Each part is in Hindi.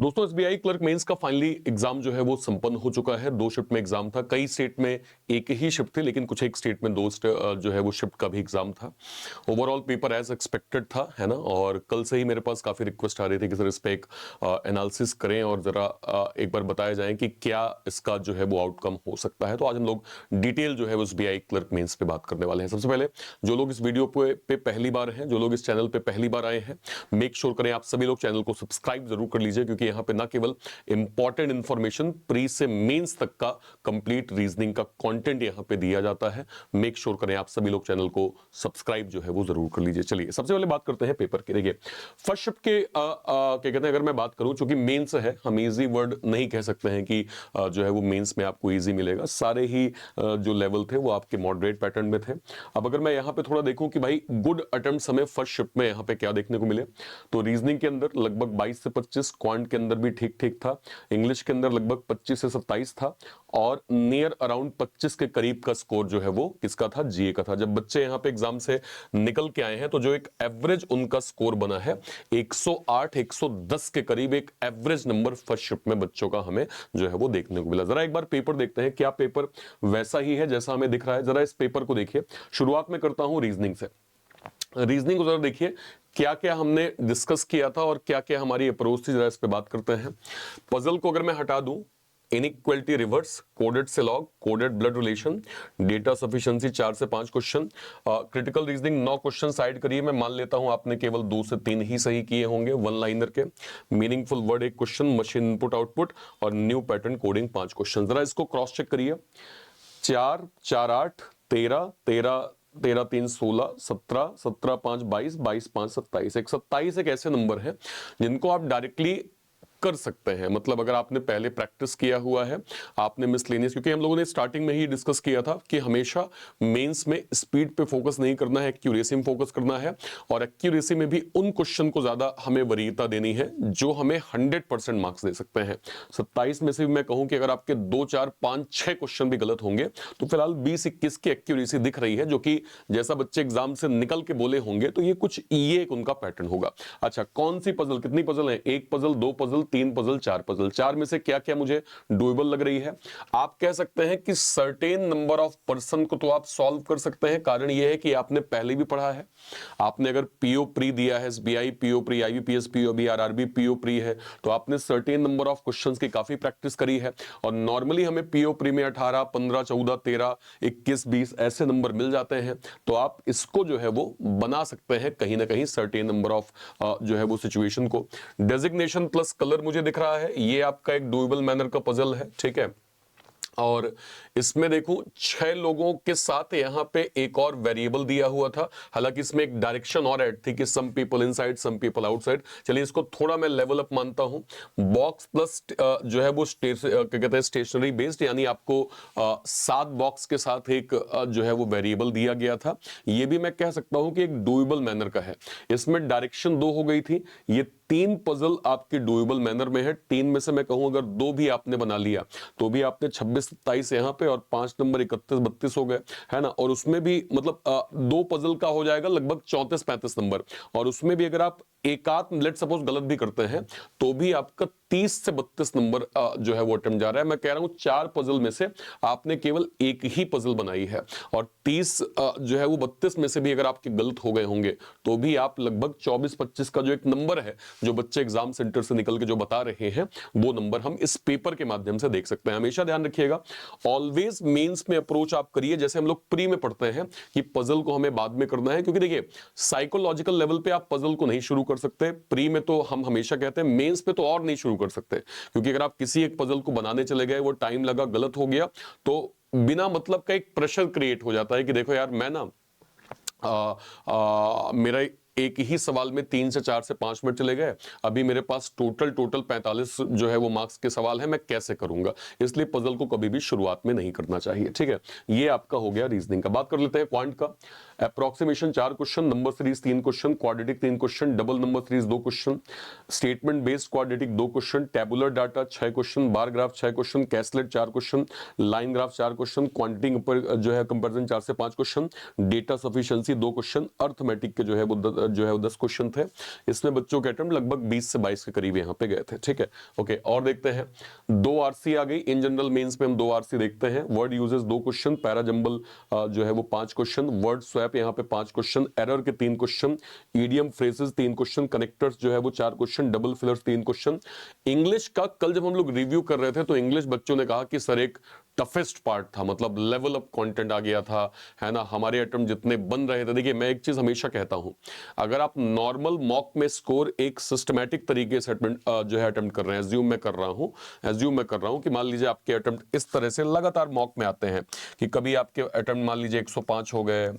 दोस्तों एसबीआई क्लर्क मेंस का फाइनली एग्जाम जो है वो संपन्न हो चुका है। 2 शिफ्ट में एग्जाम था। कई स्टेट में एक ही शिफ्ट थी, लेकिन कुछ एक स्टेट में जो है वो शिफ्ट का भी एग्जाम था। ओवरऑल पेपर एज एक्सपेक्टेड था, है ना। और कल से ही मेरे पास काफी रिक्वेस्ट आ रही थी कि सर इस पे एक एनालिसिस करें और जरा एक बार बताया जाए कि क्या इसका जो है वो आउटकम हो सकता है। तो आज हम लोग डिटेल जो है वो एसबीआई क्लर्क मेंस पे बात करने वाले हैं। सबसे पहले जो लोग इस वीडियो पे पहली बार हैं, जो लोग इस चैनल पे पहली बार आए हैं, मेक श्योर करें आप सभी लोग चैनल को सब्सक्राइब जरूर कर लीजिए, क्योंकि यहाँ पे ना केवल इंपॉर्टेंट इंफॉर्मेशन प्री से मेंस तक का कंप्लीट रीजनिंग का कंटेंट यहाँ पे दिया जाता है। मेक श्योर करें आप सभी लोग चैनल को सब्सक्राइब जो है वो जरूर कर लीजिए। चलिए सबसे पहले बात करते हैं पेपर की। देखिए फर्स्ट शिफ्ट के क्या कहते हैं, अगर मैं बात करूं, चूंकि मेंस है, हम इजी वर्ड नहीं कह सकते हैं कि जो है वो मेंस में आपको इजी मिलेगा। सारे ही जो लेवल थे वो आपके मॉडरेट पैटर्न में थे। अब अगर मैं यहाँ पे थोड़ा देखूं कि भाई गुड अटेम्प्ट्स हमें फर्स्ट शिफ्ट में यहाँ पे क्या देखने को मिले, तो रीजनिंग के अंदर लगभग 22 से 25, क्वांट के अंदर भी ठीक ठीक था, इंग्लिश के अंदर लगभग 25 से 27 था, और नियर अराउंड 25 के करीब का स्कोर जो है वो किसका था, जीए का था। जब बच्चे यहाँ पे एग्जाम से निकल के आए हैं तो जो एक एवरेज उनका स्कोर बना है 108 110 के करीब, एक एवरेज नंबर फर्स्ट शिफ्ट में बच्चों का हमें जो है वो देखने को मिला। जरा एक बार पेपर देखते हैं, क्या पेपर वैसा ही है जैसा हमें दिख रहा है। जरा इस पेपर को देखिए। शुरुआत में करता हूं रीजनिंग से। रीजनिंग को जरा देखिए क्या क्या हमने डिस्कस किया था और क्या क्या हमारी अप्रोच थी, जरा इस पे बात करते हैं। पजल को अगर मैं हटा दूं, इनइक्वालिटी रिवर्स, कोडेड से log, coded blood relation, data sufficiency 4 से 5 question, critical reasoning 9 question side करिए। मैं मान लेता हूं आपने केवल 2 से 3 ही सही किए होंगे, वन लाइनर के। Meaningful word 1 question, machine input output, और न्यू पैटर्न कोडिंग 5 क्वेश्चन। जरा इसको क्रॉस चेक करिए। 4 4 8 13 13 13 3 16 17 17 5 22 22 5 27। 27 एक ऐसे नंबर है जिनको आप डायरेक्टली कर सकते हैं। मतलब अगर आपने पहले प्रैक्टिस किया हुआ है, आपने मिसलेनियस, क्योंकि हम लोगों ने स्टार्टिंग में ही डिस्कस किया था कि हमेशा मेंस में स्पीड पे फोकस नहीं करना है, एक्यूरेसी में फोकस करना है। और एक्यूरेसी में भी उन क्वेश्चन को ज्यादा हमें वरीयता देनी है जो हमें 100% मार्क्स दे सकते हैं। 27 में से भी मैं कहूं कि अगर आपके 2 4 5 6 क्वेश्चन भी गलत होंगे तो फिलहाल 20-21 की एक्यूरेसी दिख रही है, जो कि जैसा बच्चे एग्जाम से निकल के बोले होंगे तो ये कुछ ये एक उनका पैटर्न होगा। अच्छा, कौन सी पजल, कितनी पजल है, 1 पजल, 2 पजल, 3 पजल, 4 पजल, 4 में से क्या क्या मुझे डुएबल लग रही है। आप कह सकते हैं कि सर्टेन नंबर ऑफ पर्सन को तो आप सॉल्व कर सकते हैं। कारण यह है कि आपने पहले भी पढ़ा है। आपने अगर पीओ प्री दिया है, SBI PO pre, IBPS PO भी, आरआरबी पीओ प्री है, तो आपने सर्टेन नंबर ऑफ क्वेश्चंस की काफी प्रैक्टिस करी है। और नॉर्मली हमें पीओ प्री में 18 15 14 13 21 20 ऐसे नंबर मिल जाते हैं। तो आप इसको जो है वो बना सकते हैं कहीं ना कहीं सर्टेन नंबर ऑफ जो है वो सिचुएशन को। डेजिग्नेशन प्लस कलर मुझे दिख रहा है, ये आपका एक डुएबल मैनर का पजल है, ठीक है। और इसमें देखूं 6 लोगों के साथ यहां पे एक और वेरिएबल दिया हुआ था। हालांकि इसमें एक डायरेक्शन और ऐड थी कि some people inside some people outside. चलिए इसको थोड़ा मैं लेवल अप मानता हूं। बॉक्स प्लस जो है वो क्या कहते हैं स्टेशनरी बेस्ड, यानी आपको 7 बॉक्स के साथ एक जो है वो वेरिएबल दिया गया था। ये भी मैं कह सकता हूं कि एक डुएबल मैनर का है। इसमें डायरेक्शन 2 हो गई थी। ये 3 पजल आपके डुएबल मैनर में है। 3 में से मैं कहूं अगर 2 भी आपने बना लिया तो भी आपने 26 27 यहां पे, और 5 नंबर 31 32 हो गए, है ना। और उसमें भी मतलब 2 पजल का हो जाएगा लगभग 34 35 नंबर। और उसमें भी अगर आप एक आध लेट सपोज गलत भी करते हैं तो भी आपका 30 से 32 नंबर जो है वो अटेम्प्ट जा रहा है। मैं कह रहा हूं 4 पजल में से आपने केवल एक ही पजल बनाई है, और 30 जो है वो 32 में से भी अगर आपके गलत हो गए होंगे तो भी आप लगभग 24-25 का जो एक नंबर है, जो बच्चे एग्जाम सेंटर से निकल के जो बता रहे हैं, वो नंबर हम इस पेपर के माध्यम से देख सकते हैं। हमेशा ध्यान रखिएगा, ऑलवेज मेंस में अप्रोच आप करिए जैसे हम लोग प्री में पढ़ते हैं कि पजल को हमें बाद में करना है। क्योंकि देखिए साइकोलॉजिकल लेवल पे आप पजल को नहीं शुरू कर सकते, प्री में तो हम हमेशा कहते हैं, मेंस पे तो और नहीं शुरू कर सकते। क्योंकि अगर आप किसी एक पजल को बनाने चले गए, वो टाइम लगा, गलत हो गया, तो बिना मतलब का एक प्रेशर क्रिएट हो जाता है कि देखो यार मैं ना मेरा एक ही सवाल में 3 से 4 से 5 मिनट चले गए, अभी मेरे पास टोटल 45 जो है वो मार्क्स के सवाल है, मैं कैसे करूंगा। इसलिए पजल को कभी भी शुरुआत में नहीं करना चाहिए, ठीक है। ये आपका हो गया रीजनिंग का। बात कर लेते हैं क्वांट का। Approximation 4 question, number series 3 question, quadratic 3 question, double number series 2 question, statement based quadratic 2 question, tabular data 6 question, bar graph 6 question, caselet 4 question, line graph 4 question, quantity जो है कंपैरिजन 4 से 5 question, data sufficiency 2 question, arithmetic के जो है वो 10 क्वेश्चन थे। इसमें बच्चों के अटेम्प्ट लगभग 20 से 22 के करीब यहाँ पे गए थे। ठीक है, ओके। और देखते हैं 2 आरसी आ गई। इन जनरल मेंस में हम 2 आरसी देखते हैं। Word uses 2 question, para jumble जो है वो 5 क्वेश्चन, वर्ड स्वैप यहाँ पे 5 क्वेश्चन, एरर के 3 question, idiom phrases 3 question, connectors जो है वो 4 question, double fillers 3 question. English का कल जब हम लोग रिव्यू कर रहे थे तो इंग्लिश बच्चों ने कहा कि सर एक टफेस्ट पार्ट था, मतलब लेवल अप कंटेंट आ गया था, है ना। हमारे अटेम्प्ट जितने बन रहे थे, देखिए मैं एक चीज हमेशा कहता हूं, अगर आप नॉर्मल मॉक में स्कोर एक सिस्टमैटिक तरीके से जो है अटेम्प्ट कर रहे हैं, एज्यूम मैं कर रहा हूं कि मान लीजिए आपके अटेम्प्ट इस तरह से लगातार मॉक में आते हैं कि कभी आपके अटेम्प्ट मान लीजिए 105 हो गए,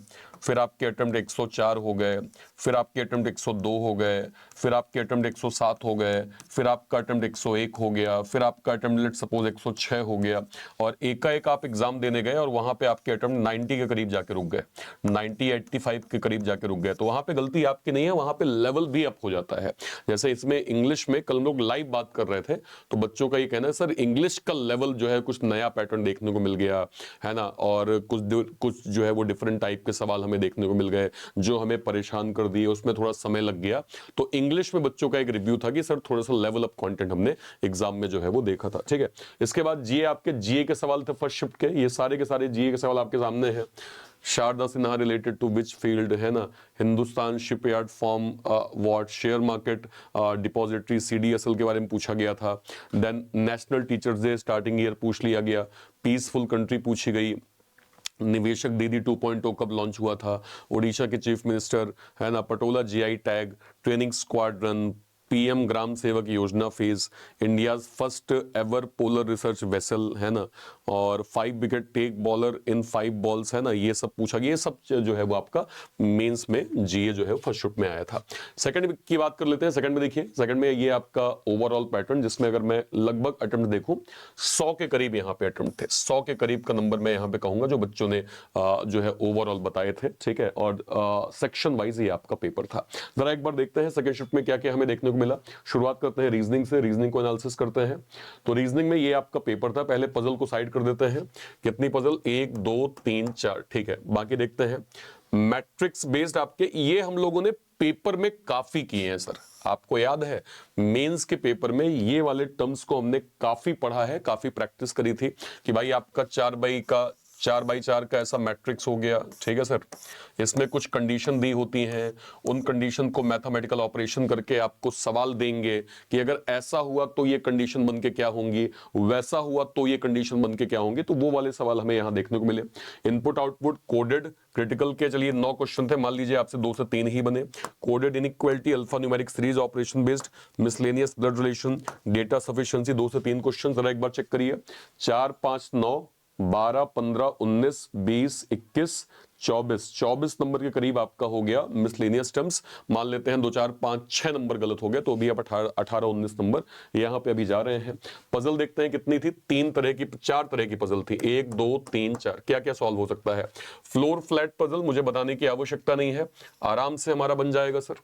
फिर आपके अटेम्प्ट 104 हो गए, फिर आपके अटेम्प्ट 102 हो गए, फिर आपके अटेम्प्ट 107 हो गए, फिर आपका अटेम्प्ट 101 हो गया, फिर आपका अटेम्प्ट लेट्स सपोज 106 हो गया, और एकाएक आप एग्जाम देने गए और वहां पे आपके अटेम्प्ट 90 के करीब जाके रुक गए, 85 के करीब जाके रुक गए, तो वहां पे गलती आपकी नहीं है, वहां पे लेवल भी अप हो जाता है। जैसे इसमें इंग्लिश में कल हम लोग लाइव बात कर रहे थे तो बच्चों का ये कहना है सर इंग्लिश का लेवल जो है कुछ नया पैटर्न देखने को मिल गया, है ना, और कुछ जो है वो डिफरेंट टाइप के सवाल हमें देखने को मिल गए जो हमें परेशान कर दिए, उसमें थोड़ा समय लग गया। तो इंग्लिश में बच्चों का एक रिव्यू था कि सर थोड़ा सा लेवल अप कंटेंट हमने एग्जाम में जो है वो देखा था। ठीक है, इसके बाद जीए, आपके जीए के सवाल थे फर्स्ट शिफ्ट के, ये सारे के सारे जीए के सवाल आपके सामने हैं। Sharda Sinha related to which field, है ना, Hindustan shipyard form what, share market depository CDSL के बारे में पूछा गया था। Then national teachers day starting year पूछ लिया गया, पीसफुल कंट्री पूछी गई, निवेशक दीदी 2.0 कब लॉन्च हुआ था, उड़ीसा के चीफ मिनिस्टर, है ना, Patola GI tag, training squadron, PM Gram Sevak Yojana phase, India first ever polar research vessel, है ना, और 5 wicket take bowler in 5 balls, है ना, ये सब पूछा गया। ये सब जो है वो आपका मेंस में जीए जो है फर्स्ट शिफ्ट में आया था। सेकंड की बात कर लेते हैं। सेकंड में देखिए, सेकंड में ये आपका ओवरऑल पैटर्न, जिसमें अगर मैं लगभग अटेम्प्ट देखूं 100 के करीब यहाँ पे अटेम्प्ट थे, 100 के करीब का नंबर मैं यहाँ पे कहूंगा जो बच्चों ने जो है ओवरऑल बताए थे। ठीक है, और सेक्शन वाइज ये आपका पेपर था। जरा एक बार देखते हैं सेकंड शिफ्ट में क्या क्या हमें देखने को मिला। शुरुआत करते हैं रीजनिंग से, रीजनिंग को एनालिसिस करते हैं। तो रीजनिंग में ये आपका पेपर था। पहले पजल को साइड कर देते हैं। कितनी पजल, 1 2 3 4, ठीक है। बाकी देखते हैं मैट्रिक्स बेस्ड आपके, ये हम लोगों ने पेपर में काफी किए हैं सर, आपको याद है मेंस के पेपर में ये वाले टर्म्स को हमने काफी पढ़ा है, काफी प्रैक्टिस करी थी कि भाई आपका 4 बाई 4 का ऐसा मैट्रिक्स हो गया। ठीक है सर, इसमें कुछ कंडीशन दी होती हैं, उन कंडीशन को मैथमेटिकल ऑपरेशन करके आपको सवाल देंगे कि अगर ऐसा हुआ तो ये कंडीशन बन के क्या होंगी, वैसा हुआ तो ये कंडीशन बन के क्या होंगी। तो वो वाले सवाल हमें यहां देखने को मिले। इनपुट आउटपुट कोडेड क्रिटिकल के, चलिए 9 क्वेश्चन थे, मान लीजिए आपसे 2 से 3 ही बने। Coded inequality, alpha numeric series, operation based, miscellaneous blood relation, data sufficiency, 2 से 3 क्वेश्चन। जरा एक बार चेक करिए, 4 5 9 12 15 19 20 21 24 नंबर के करीब आपका हो गया मिसलेनियस टर्म्स। मान लेते हैं 2 4 5 6 नंबर गलत हो गया तो अभी आप 18 19 नंबर यहां पे अभी जा रहे हैं। पजल देखते हैं कितनी थी, 4 तरह की पजल थी, 1 2 3 4। क्या क्या सॉल्व हो सकता है। फ्लोर फ्लैट पजल मुझे बताने की आवश्यकता नहीं है, आराम से हमारा बन जाएगा सर,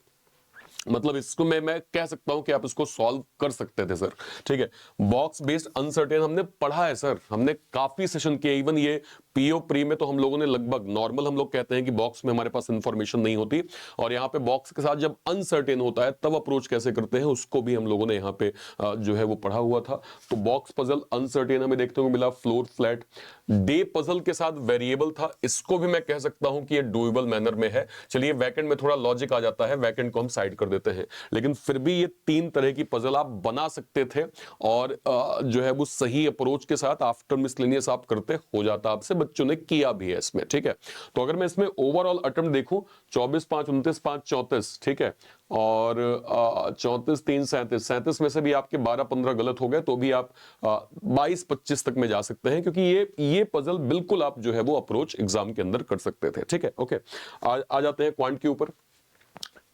मतलब इसको मैं कह सकता हूं कि आप इसको सॉल्व कर सकते थे सर। ठीक है, बॉक्स बेस्ड अनसर्टेन हमने पढ़ा है सर, हमने काफी सेशन किए। इवन ये पीओ प्री में तो हम लोगों ने लगभग, नॉर्मल हम लोग कहते हैं कि बॉक्स में हमारे पास इंफॉर्मेशन नहीं होती, और यहाँ पे बॉक्स के साथ जब अनसर्टेन होता है तब अप्रोच कैसे करते हैं उसको भी हम लोगों ने यहाँ पे जो है वो पढ़ा हुआ था। तो बॉक्स पजल अनसर्टेन हमें देखने को मिला। फ्लोर फ्लैट डे पजल के साथ वेरिएबल था, इसको भी मैं कह सकता हूं कि ये डुएबल मैनर में है। चलिए वैकेंट में थोड़ा लॉजिक आ जाता है, वैकेंट को हम साइड कर देते हैं, लेकिन फिर भी ये 3 तरह की पजल आप बना सकते थे, और जो है वो सही अप्रोच के साथ आफ्टर मिसलेनियस आप करते हो जाता, आपसे बच्चों ने किया भी है इसमें। ठीक है, तो अगर मैं इसमें ओवरऑल अटेम्प्ट देखूं 24 5 29 5 34, ठीक है, और 34 3 37 में से भी आपके 12 15 गलत हो गए तो भी आप 22 25 तक में जा सकते हैं, क्योंकि ये पजल बिल्कुल आप जो है वो अप्रोच एग्जाम के अंदर कर सकते थे। ठीक है, ओके। आ जाते हैं क्वांट के ऊपर।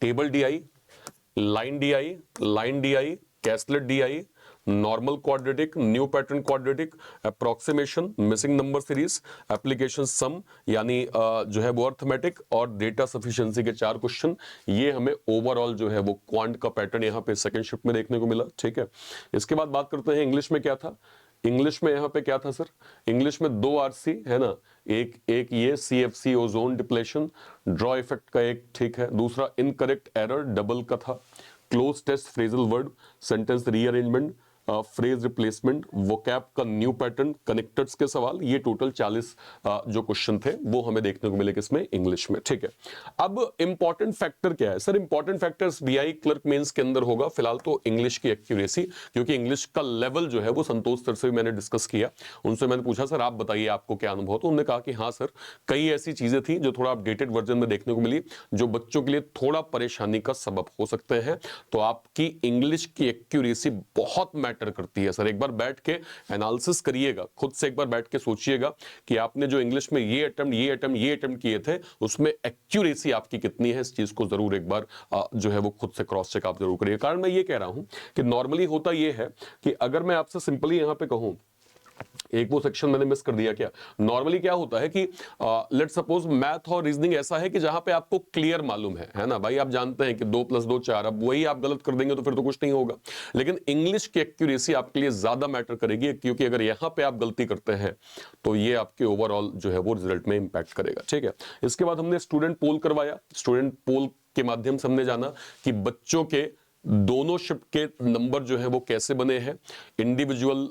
Table DI, line DI, caselet DI, normal quadratic, new pattern quadratic, approximation, missing number series, application sum यानी जो है वो अर्थमेटिक, और डेटा सफिशिएंसी के 4 क्वेश्चन। ये हमें ओवरऑल जो है वो क्वांट का पैटर्न यहाँ पे सेकंड शिफ्ट में देखने को मिला। ठीक है, इसके बाद बात करते हैं इंग्लिश में क्या था। इंग्लिश में यहाँ पे क्या था सर, इंग्लिश में 2 आरसी है ना, एक ये CFC ozone depletion, draw effect का एक, ठीक है, दूसरा इनकरेक्ट एरर डबल का था, cloze test phrasal word, sentence rearrangement, phrase replacement, vocab का न्यू पैटर्न, कनेक्टर्स के सवाल। ये टोटल 40 जो क्वेश्चन थे वो हमें देखने को मिले किसमें, इंग्लिश में। ठीक है, अब इंपॉर्टेंट फैक्टर क्या है sir, important factors BI clerk mains के अंदर होगा फिलहाल तो इंग्लिश की एक्यूरेसी, क्योंकि इंग्लिश का लेवल जो है वो संतोष सर से भी मैंने डिस्कस किया। उनसे मैंने पूछा सर आप बताइए आपको क्या अनुभव, तो उन्होंने कहा कि हाँ सर कई ऐसी चीजें थी जो थोड़ा अपडेटेड वर्जन में देखने को मिली जो बच्चों के लिए थोड़ा परेशानी का सबब हो सकते हैं। तो आपकी इंग्लिश की एक्यूरेसी बहुत मैटर करती है सर। एक बार बैठ के एनालिसिस करिएगा, खुद से एक बार बैठ के सोचिएगा कि आपने जो इंग्लिश में ये अटेम्प्ट किए थे उसमें एक्यूरेसी आपकी कितनी है। इस चीज को जरूर एक बार जो है वो खुद से क्रॉस चेक आप जरूर करिए। कारण मैं ये कह रहा हूं कि नॉर्मली होता ये है कि अगर मैं आपसे सिंपली यहां पे कहूं, एक वो सेक्शन मैंने मिस कर दिया क्या, नॉर्मली क्या होता है कि लेट सपोज मैथ और रीजनिंग ऐसा है कि जहां पे आपको क्लियर मालूम है ना भाई, आप जानते हैं कि 2 + 2 4, अब वही आप गलत कर देंगे तो फिर तो कुछ नहीं होगा। लेकिन इंग्लिश की एक्यूरेसी आपके लिए ज्यादा मैटर करेगी, क्योंकि अगर यहां पे आप गलती करते हैं तो ये आपके ओवरऑल जो है वो रिजल्ट में इंपैक्ट करेगा। ठीक है, इसके बाद हमने स्टूडेंट पोल करवाया। स्टूडेंट पोल के माध्यम से हमने जाना कि बच्चों के दोनों शिफ्ट के नंबर जो है वो कैसे बने हैं, इंडिविजुअल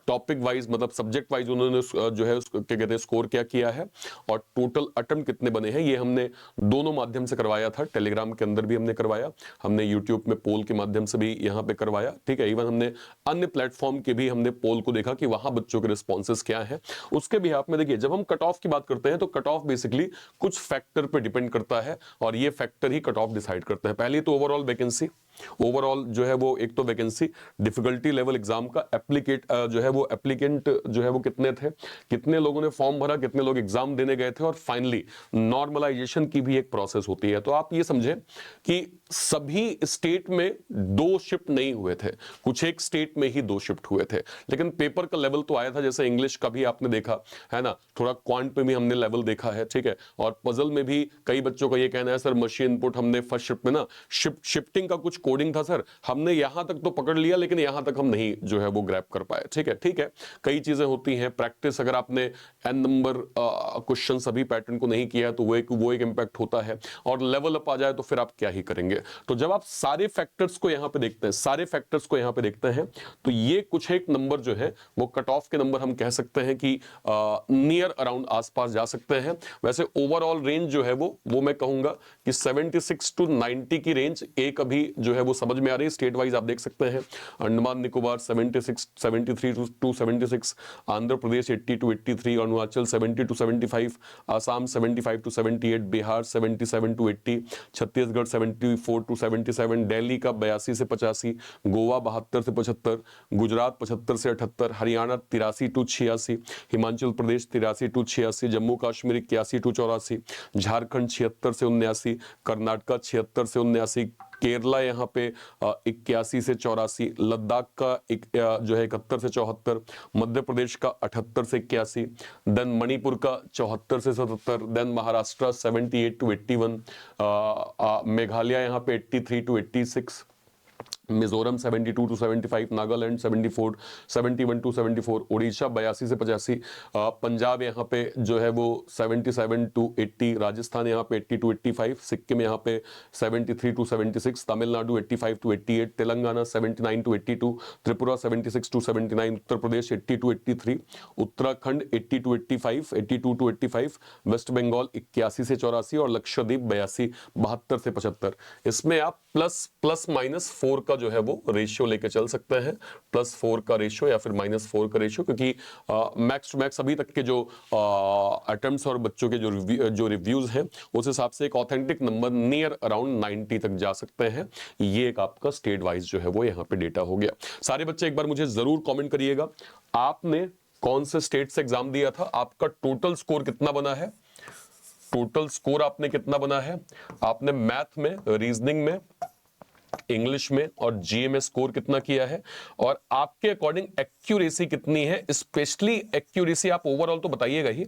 टॉपिक वाइज मतलब सब्जेक्ट वाइज उन्होंने जो है क्या कहते हैं स्कोर क्या किया है, और टोटल अटेम्प्ट कितने बने हैं, ये हमने दोनों माध्यम से करवाया था। टेलीग्राम के अंदर भी हमने करवाया, हमने यूट्यूब में पोल के माध्यम से भी यहाँ पे करवाया। ठीक है, इवन हमने अन्य प्लेटफॉर्म के भी हमने पोल को देखा कि वहां बच्चों के रिस्पॉन्सेज क्या है। उसके भी आप में देखिए, जब हम कट ऑफ की बात करते हैं तो कट ऑफ बेसिकली कुछ फैक्टर पे डिपेंड करता है, और ये फैक्टर ही कट ऑफ डिसाइड करते हैं। पहले तो ओवरऑल वैकेंसी, ओवरऑल जो है वो एक तो वैकेंसी, डिफिकल्टी लेवल एग्जाम का, जो है वो एप्लीकेंट जो है वो कितने थे, कितने लोगों ने फॉर्म भरा, कितने लोग एग्जाम देने गए थे, और फाइनली नॉर्मलाइजेशन की भी एक प्रोसेस होती है। तो आप ये समझे कि सभी स्टेट में 2 शिफ्ट नहीं हुए थे, कुछ एक स्टेट में ही 2 शिफ्ट हुए थे, लेकिन पेपर का लेवल तो आया था। जैसे इंग्लिश का भी आपने देखा है ना, थोड़ा क्वांट पे भी हमने लेवल देखा है। ठीक है, और पजल में भी कई बच्चों का ये कहना है सर मशीन इनपुट हमने फर्स्ट शिफ्ट में ना शिफ्टिंग का कुछ कोडिंग था सर, हमने यहां तक तो पकड़ लिया लेकिन यहां तक हम नहीं जो है वो ग्रैब कर पाए। ठीक है, कई चीजें होती हैं, प्रैक्टिस अगर आपने एन नंबर क्वेश्चन सभी पैटर्न को नहीं किया तो वो एक इंपैक्ट होता है, और लेवल अप आ जाए तो फिर आप क्या ही करेंगे। तो जब आप सारे फैक्टर्स को यहां पे देखते हैं तो ये कुछ एक नंबर जो है वो कट ऑफ के नंबर हम कह सकते हैं कि नियर अराउंड आसपास जा सकते हैं। वैसे ओवरऑल रेंज जो है वो मैं कहूंगा कि 76 to 90 की रेंज एक अभी जो है वो समझ में आ रही है। स्टेट वाइज आप देख सकते हैं, Andaman Nicobar 73 to 76, Andhra Pradesh 80 to 83, Arunachal 70 to 75, Assam 75 to 78, Bihar 77 to 80, Chhattisgarh 74 to 77, Delhi का 82 से 85, गोवा 72 से 75, गुजरात 75 से 78, Haryana 83 to 86, Himachal Pradesh 83 to 86, Jammu Kashmir 81 to 84, Jharkhand 76 से 79, कर्नाटक 76 से 79, केरला यहाँ पे 81 से 84, लद्दाख का जो है 71 से 74, मध्य प्रदेश का 78 से 81, देन मणिपुर का 74 से 77, देन महाराष्ट्र 78 to 81, मेघालय यहाँ पे 83 to 86, Mizoram 72 to 75, Nagaland 71 to 74, Orissa 82 से 85, पंजाब यहाँ पे जो है वो 77 to 80, राजस्थान यहाँ पे 80 to 85, सिक्किम यहाँ पे 73 to 76, Tamil Nadu 85 to 88, Telangana 79 to 82, Tripura 76 to 79, Uttar Pradesh 80 to 83, Uttarakhand 80 to 85, 82 to 85, west Bengal 81 से 84, और लक्षद्वीप 72 से 75। इसमें आप +- 4 का जो है वो रेशियो लेके चल सकते हैं, +4 का रेशियो या फिर -4 का रेशियो, क्योंकि मैक्स टू मैक्स अभी तक के जो अटेम्प्ट्स और बच्चों के जो रिव्यूज हैं उस हिसाब से एक ऑथेंटिक नंबर नियर अराउंड 90 तक जा सकते हैं। ये एक आपका स्टेट वाइज जो है वो यहाँ पे डेटा हो गया। सारे बच्चे एक बार मुझे जरूर कॉमेंट करिएगा, आपने कौन से स्टेट से एग्जाम दिया था, आपका टोटल स्कोर कितना बना है, टोटल स्कोर आपने कितना बना है, आपने मैथ में, रीजनिंग में, इंग्लिश में और जीए में स्कोर कितना किया है और आपके अकॉर्डिंग एक्यूरेसी कितनी है। स्पेशली एक्यूरेसी आप ओवरऑल तो बताइएगा ही,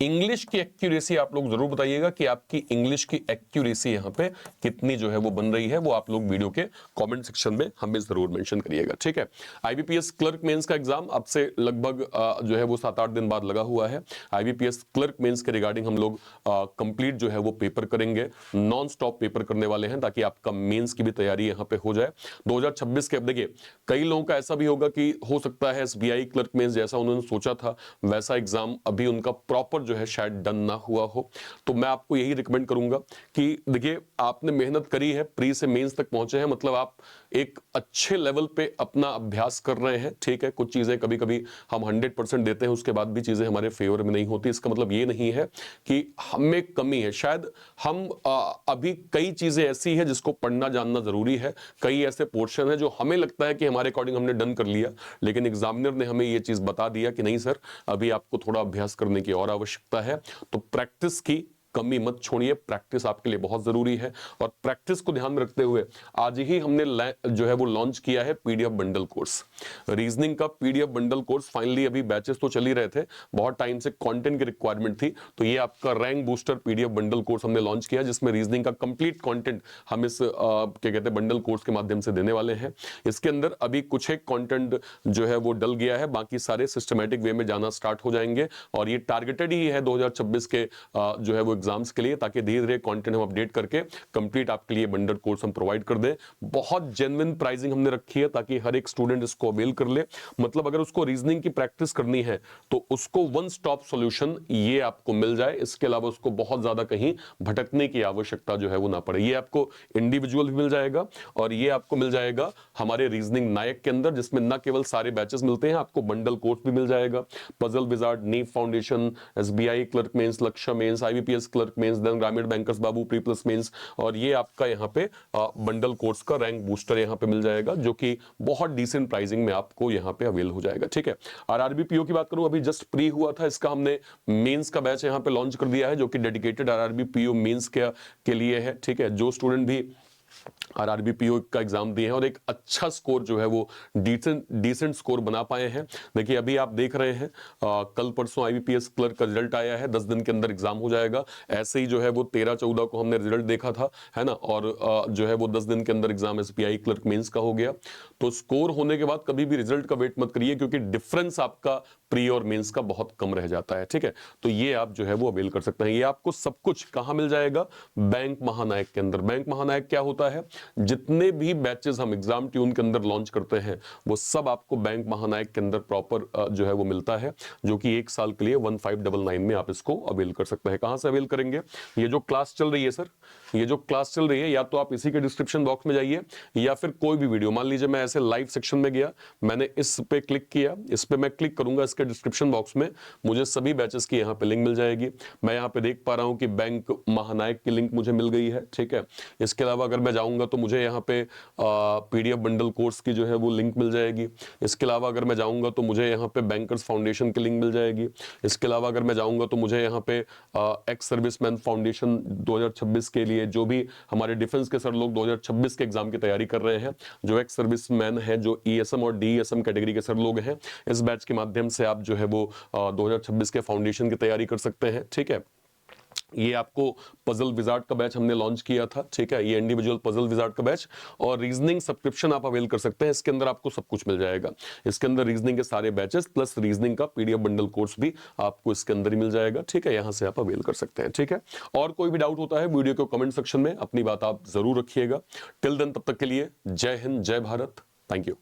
इंग्लिश की एक्यूरेसी आप लोग जरूर बताइएगा कि आपकी इंग्लिश की एक्यूरेसी यहां पे कितनी जो है वो बन रही है, वो आप लोग वीडियो के कमेंट सेक्शन में हमें जरूर मेंशन करिएगा, ठीक है। आईबीपीएस क्लर्क मेंस का एग्जाम अब से लगभग जो है वो 7-8 दिन बाद लगा हुआ है। आईबीपीएस क्लर्क मेंस के रिगार्डिंग हम लोग कंप्लीट जो है वो पेपर करेंगे, नॉन स्टॉप पेपर करने वाले हैं ताकि आपका मेंस की भी तैयारी यहां पे हो जाए 2026 के। अब देखिए कई लोगों का ऐसा भी होगा कि हो सकता है एसबीआई क्लर्क मेंस जैसा उन्होंने सोचा था वैसा एग्जाम अभी उनका प्रॉपर जो है शायद डन ना हुआ हो, तो मैं आपको यही रिकमेंड करूंगा कि देखिए आपने मेहनत करी है, प्री से मेंस तक पहुंचे हैं, मतलब आप एक अच्छे लेवल पे अपना अभ्यास कर रहे हैं, ठीक है। कुछ चीजें कभी कभी हम 100% देते हैं, उसके बाद भी चीजें हमारे फेवर में नहीं होती, इसका मतलब ये नहीं है कि हमें कमी है। शायद हम अभी कई चीजें ऐसी है जिसको पढ़ना जानना जरूरी है, कई ऐसे पोर्शन है जो हमें लगता है कि हमारे अकॉर्डिंग हमने डन कर लिया, लेकिन एग्जामिनर ने हमें ये चीज बता दिया कि नहीं सर अभी आपको थोड़ा अभ्यास करने की और आवश्यकता है। तो प्रैक्टिस की कमी मत छोड़िए, प्रैक्टिस आपके लिए बहुत जरूरी है। और प्रैक्टिस को ध्यान में रखते हुए आज ही हमने जो है वो लॉन्च किया है पीडीएफ बंडल कोर्स, रीजनिंग का पीडीएफ बंडल कोर्स। फाइनली अभी बैचेस तो चल ही रहे थे, बहुत टाइम से कंटेंट की रिक्वायरमेंट थी, तो ये आपका rank booster PDF bundle course हमने लॉन्च किया, जिसमें रीजनिंग का कंप्लीट कंटेंट हम इस क्या कहते हैं बंडल कोर्स के माध्यम से देने वाले हैं। इसके अंदर अभी कुछ एक कंटेंट जो है वो डल गया है, बाकी सारे सिस्टमैटिक वे में जाना स्टार्ट हो जाएंगे और ये टारगेटेड ही है 2026 के जो है वो एग्जाम्स के लिए, ताकि धीरे धीरे कंटेंट हम अपडेट करके कंप्लीट आपके लिए बंडल कोर्स हम प्रोवाइड कर दें। बहुत जेन्युइन प्राइसिंग हमने रखी है ताकि हर एक स्टूडेंट इसको अवेल कर ले। मतलब अगर उसको रीजनिंग की प्रैक्टिस करनी है तो उसको वन स्टॉप सॉल्यूशन ये आपको मिल जाए, इसके अलावा उसको बहुत ज्यादा कहीं भटकने की आवश्यकता जो है वो ना पड़े। ये आपको इंडिविजुअल भी मिल जाएगा और ये आपको मिल जाएगा हमारे रीजनिंग नायक के अंदर, जिसमें न केवल सारे बैचेस मिलते हैं, आपको बंडल कोर्स भी मिल जाएगा, puzzle wizard, Neev foundation, SBI clerk mains, Lakshya mains, IBPS clerk mains, then Gramin bankers Babu pre plus mains, और ये आपका यहाँ पे बंडल कोर्स का रैंक बूस्टर यहाँ पे मिल जाएगा, जो कि बहुत डिसेंट प्राइसिंग में आपको यहाँ पे अवेल हो जाएगा, ठीक है। आरआरबी पीओ की बात करूं, अभी जस्ट प्री हुआ था, इसका हमने मेंस का बैच यहाँ पे लॉन्च कर दिया है, जो कि डेडिकेटेड आरआरबी पीओ मेंस के लिए है, ठीक है। जो स्टूडेंट भी आरआरबी पीओ का एग्जाम दिए हैं और एक अच्छा स्कोर जो है वो डिसेंट स्कोर बना पाए हैं। देखिए अभी आप देख रहे हैं कल परसों आईबीपीएस क्लर्क का रिजल्ट आया है, 10 दिन के अंदर एग्जाम हो जाएगा। ऐसे ही जो है वो 13-14 को हमने रिजल्ट देखा था, है ना, और जो है वो 10 दिन के अंदर एग्जाम एसबीआई क्लर्क मेंस का हो गया। तो स्कोर होने के बाद कभी भी रिजल्ट का वेट मत करिए, क्योंकि डिफरेंस आपका प्री और मेंस का बहुत कम रह जाता है, ठीक है। तो ये आप जो है वो अवेल कर सकते हैं। ये आपको सब कुछ कहां मिल जाएगा? बैंक महानायक के अंदर। बैंक महानायक क्या होता है? जितने भी बैचेस हम एग्जाम ट्यून के अंदर लॉन्च करते हैं वो सब आपको बैंक महानायक के अंदर प्रॉपर जो है वो मिलता है, जो कि 1 साल के लिए 1599 में आप इसको अवेल कर सकते हैं। कहां से अवेल करेंगे? ये जो क्लास चल रही है सर, ये जो क्लास चल रही है, या तो आप इसी के डिस्क्रिप्शन बॉक्स में जाइए, या फिर कोई भी वीडियो, मान लीजिए मैं ऐसे लाइव सेक्शन में गया, मैंने इस पे क्लिक किया, इस पे मैं क्लिक करूंगा, इसके डिस्क्रिप्शन बॉक्स में मुझे सभी बैचेस की यहाँ पे लिंक मिल जाएगी। मैं यहाँ पे देख पा रहा हूँ कि बैंक महानायक की लिंक मुझे मिल गई है, ठीक है। इसके अलावा अगर मैं जाऊंगा तो मुझे यहाँ पे पीडीएफ बंडल कोर्स की जो है वो लिंक मिल जाएगी। इसके अलावा अगर मैं जाऊंगा तो मुझे यहाँ पे बैंकर्स फाउंडेशन की लिंक मिल जाएगी। इसके अलावा अगर मैं जाऊंगा तो मुझे यहाँ पे एक्स सर्विसमैन फाउंडेशन 2026 के लिए, जो भी हमारे डिफेंस के सर लोग 2026 के एग्जाम की तैयारी कर रहे हैं, जो एक्स सर्विसमैन है, जो ईएसएम और डीएसएम कैटेगरी के सर लोग हैं, इस बैच के माध्यम से आप जो है वो 2026 के फाउंडेशन की तैयारी कर सकते हैं, ठीक है। ये आपको पजल विजार्ड का बैच हमने लॉन्च किया था, ठीक है, ये इंडिविजुअल पजल विजार्ड का बैच, और रीजनिंग सब्सक्रिप्शन आप अवेल कर सकते हैं। इसके अंदर आपको सब कुछ मिल जाएगा। इसके अंदर रीजनिंग के सारे बैचेस प्लस रीजनिंग का पीडीएफ बंडल कोर्स भी आपको इसके अंदर ही मिल जाएगा, ठीक है। यहां से आप अवेल कर सकते हैं, ठीक है। और कोई भी डाउट होता है वीडियो के कमेंट सेक्शन में अपनी बात आप जरूर रखिएगा। टिल देन, तब तक के लिए जय हिंद, जय भारत, थैंक यू।